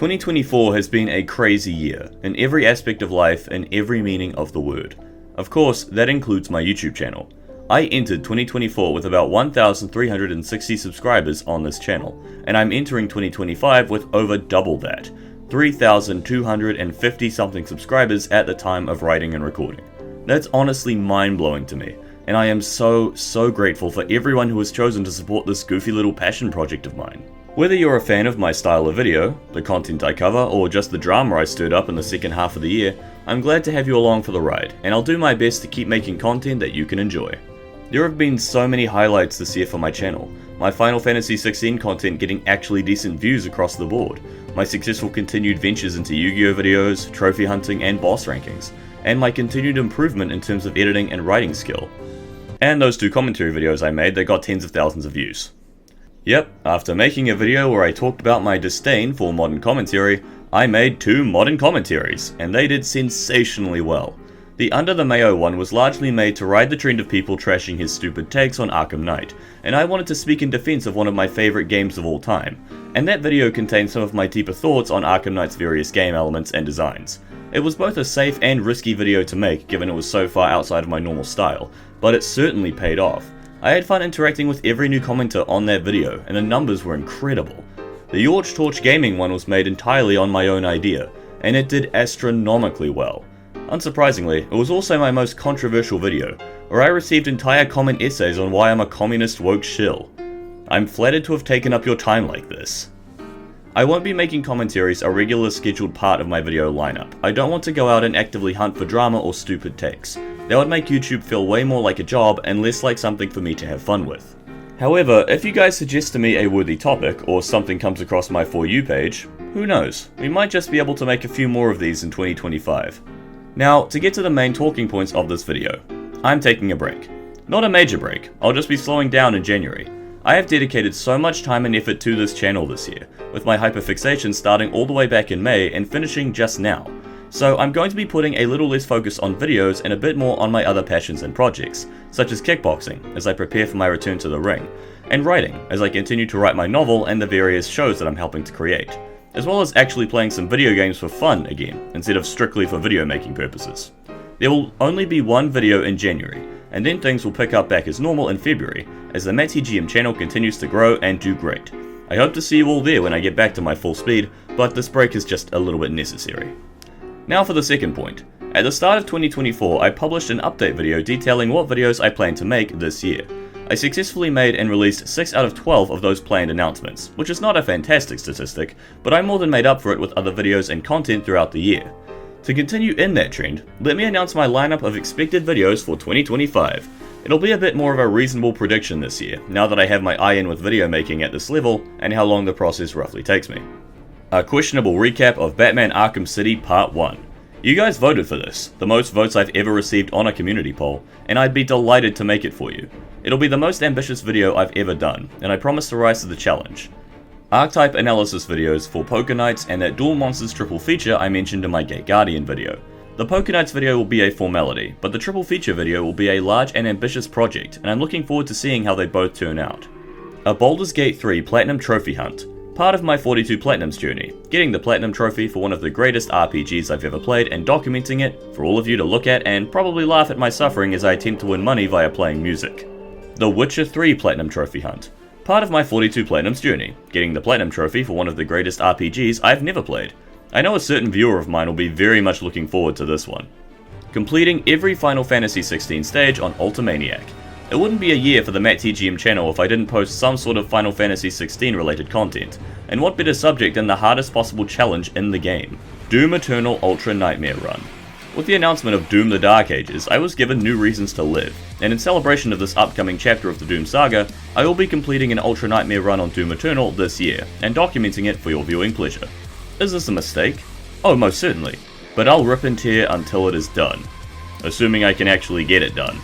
2024 has been a crazy year, in every aspect of life and every meaning of the word. Of course, that includes my YouTube channel. I entered 2024 with about 1,360 subscribers on this channel, and I'm entering 2025 with over double that, 3,250 something subscribers at the time of writing and recording. That's honestly mind-blowing to me, and I am so grateful for everyone who has chosen to support this goofy little passion project of mine. Whether you're a fan of my style of video, the content I cover, or just the drama I stirred up in the second half of the year, I'm glad to have you along for the ride, and I'll do my best to keep making content that you can enjoy. There have been so many highlights this year for my channel, my Final Fantasy XVI content getting actually decent views across the board, my successful continued ventures into Yu-Gi-Oh videos, trophy hunting and boss rankings, and my continued improvement in terms of editing and writing skill. And those 2 commentary videos I made that got tens of thousands of views. Yep, after making a video where I talked about my disdain for modern commentary, I made 2 modern commentaries, and they did sensationally well. The Under the Mayo one was largely made to ride the trend of people trashing his stupid takes on Arkham Knight, and I wanted to speak in defense of one of my favorite games of all time, and that video contained some of my deeper thoughts on Arkham Knight's various game elements and designs. It was both a safe and risky video to make given it was so far outside of my normal style, but it certainly paid off. I had fun interacting with every new commenter on that video, and the numbers were incredible. The Yorch Torch Gaming one was made entirely on my own idea, and it did astronomically well. Unsurprisingly, it was also my most controversial video, where I received entire comment essays on why I'm a communist woke shill. I'm flattered to have taken up your time like this. I won't be making commentaries a regular scheduled part of my video lineup. I don't want to go out and actively hunt for drama or stupid takes. That would make YouTube feel way more like a job and less like something for me to have fun with. However, if you guys suggest to me a worthy topic, or something comes across my For You page, who knows, we might just be able to make a few more of these in 2025. Now, to get to the main talking points of this video, I'm taking a break. Not a major break, I'll just be slowing down in January. I have dedicated so much time and effort to this channel this year, with my hyperfixation starting all the way back in May and finishing just now. So I'm going to be putting a little less focus on videos and a bit more on my other passions and projects, such as kickboxing as I prepare for my return to the ring, and writing as I continue to write my novel and the various shows that I'm helping to create, as well as actually playing some video games for fun again, instead of strictly for video making purposes. There will only be one video in January, and then things will pick up back as normal in February, as the MattTGM channel continues to grow and do great. I hope to see you all there when I get back to my full speed, but this break is just a little bit necessary. Now for the second point. At the start of 2024, I published an update video detailing what videos I plan to make this year. I successfully made and released 6 out of 12 of those planned announcements, which is not a fantastic statistic, but I more than made up for it with other videos and content throughout the year. To continue in that trend, let me announce my lineup of expected videos for 2025. It'll be a bit more of a reasonable prediction this year, now that I have my eye in with video making at this level, and how long the process roughly takes me. A questionable recap of Batman Arkham City Part 1. You guys voted for this, the most votes I've ever received on a community poll, and I'd be delighted to make it for you. It'll be the most ambitious video I've ever done, and I promise to rise to the challenge. Archetype analysis videos for Poker Nights and that Duel Monsters triple feature I mentioned in my Gate Guardian video. The Poker Nights video will be a formality, but the triple feature video will be a large and ambitious project, and I'm looking forward to seeing how they both turn out. A Baldur's Gate 3 Platinum Trophy Hunt. Part of my 42 Platinums journey, getting the Platinum Trophy for one of the greatest RPGs I've ever played and documenting it for all of you to look at and probably laugh at my suffering as I attempt to win money via playing music. The Witcher 3 Platinum Trophy Hunt. Part of my 42 Platinums journey, getting the Platinum Trophy for one of the greatest RPGs I've never played. I know a certain viewer of mine will be very much looking forward to this one. Completing every Final Fantasy XVI stage on Ultimaniac. It wouldn't be a year for the MattTGM channel if I didn't post some sort of Final Fantasy XVI related content, and what better subject than the hardest possible challenge in the game, Doom Eternal Ultra Nightmare Run. With the announcement of Doom the Dark Ages, I was given new reasons to live, and in celebration of this upcoming chapter of the Doom saga, I will be completing an Ultra Nightmare run on Doom Eternal this year, and documenting it for your viewing pleasure. Is this a mistake? Oh, most certainly, but I'll rip and tear until it is done, assuming I can actually get it done.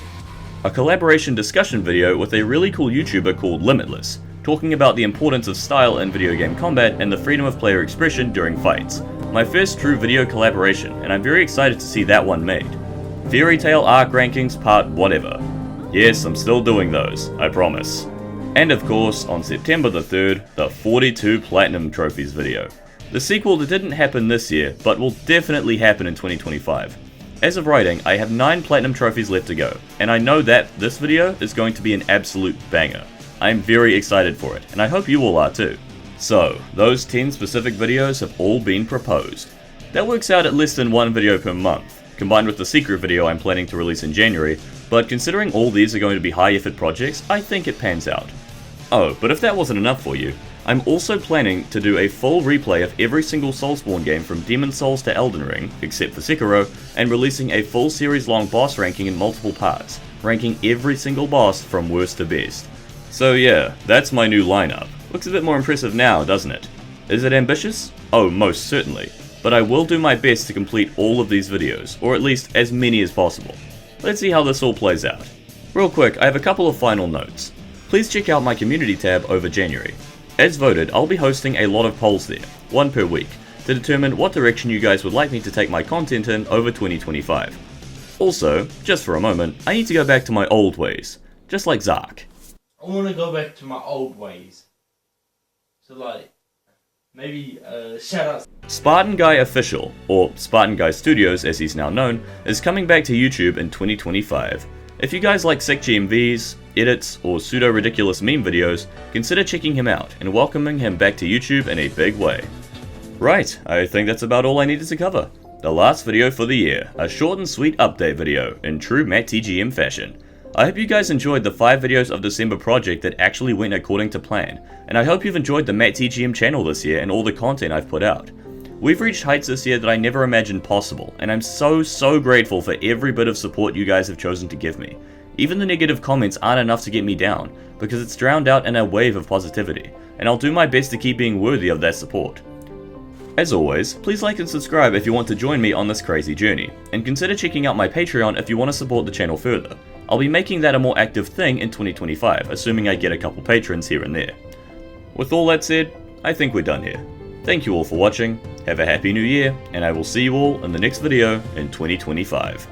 A collaboration discussion video with a really cool YouTuber called Limitless, talking about the importance of style in video game combat and the freedom of player expression during fights. My first true video collaboration, and I'm very excited to see that one made. Fairy Tail Arc Rankings Part whatever. Yes, I'm still doing those, I promise. And of course, on September the 3rd, the 42 Platinum Trophies video. The sequel that didn't happen this year, but will definitely happen in 2025. As of writing, I have 9 platinum trophies left to go, and I know that this video is going to be an absolute banger. I am very excited for it, and I hope you all are too. So, those 10 specific videos have all been proposed. That works out at less than 1 video per month, combined with the secret video I'm planning to release in January, but considering all these are going to be high effort projects, I think it pans out. Oh, but if that wasn't enough for you, I'm also planning to do a full replay of every single Soulsborne game from Demon Souls to Elden Ring, except for Sekiro, and releasing a full series long boss ranking in multiple parts, ranking every single boss from worst to best. So yeah, that's my new lineup. Looks a bit more impressive now, doesn't it? Is it ambitious? Oh, most certainly. But I will do my best to complete all of these videos, or at least as many as possible. Let's see how this all plays out. Real quick, I have a couple of final notes. Please check out my community tab over January. As voted, I'll be hosting a lot of polls there, 1 per week, to determine what direction you guys would like me to take my content in over 2025. Also, just for a moment, I need to go back to my old ways, just like Zark. I want to go back to my old ways. So like, maybe shout out. Spartan Guy Official, or Spartan Guy Studios as he's now known, is coming back to YouTube in 2025. If you guys like sick GMVs, edits, or pseudo-ridiculous meme videos, consider checking him out and welcoming him back to YouTube in a big way. Right, I think that's about all I needed to cover. The last video for the year, a short and sweet update video in true MattTGM fashion. I hope you guys enjoyed the 5 videos of December project that actually went according to plan, and I hope you've enjoyed the MattTGM channel this year and all the content I've put out. We've reached heights this year that I never imagined possible, and I'm so grateful for every bit of support you guys have chosen to give me. Even the negative comments aren't enough to get me down, because it's drowned out in a wave of positivity, and I'll do my best to keep being worthy of that support. As always, please like and subscribe if you want to join me on this crazy journey, and consider checking out my Patreon if you want to support the channel further. I'll be making that a more active thing in 2025, assuming I get a couple patrons here and there. With all that said, I think we're done here. Thank you all for watching, have a happy new year, and I will see you all in the next video in 2025.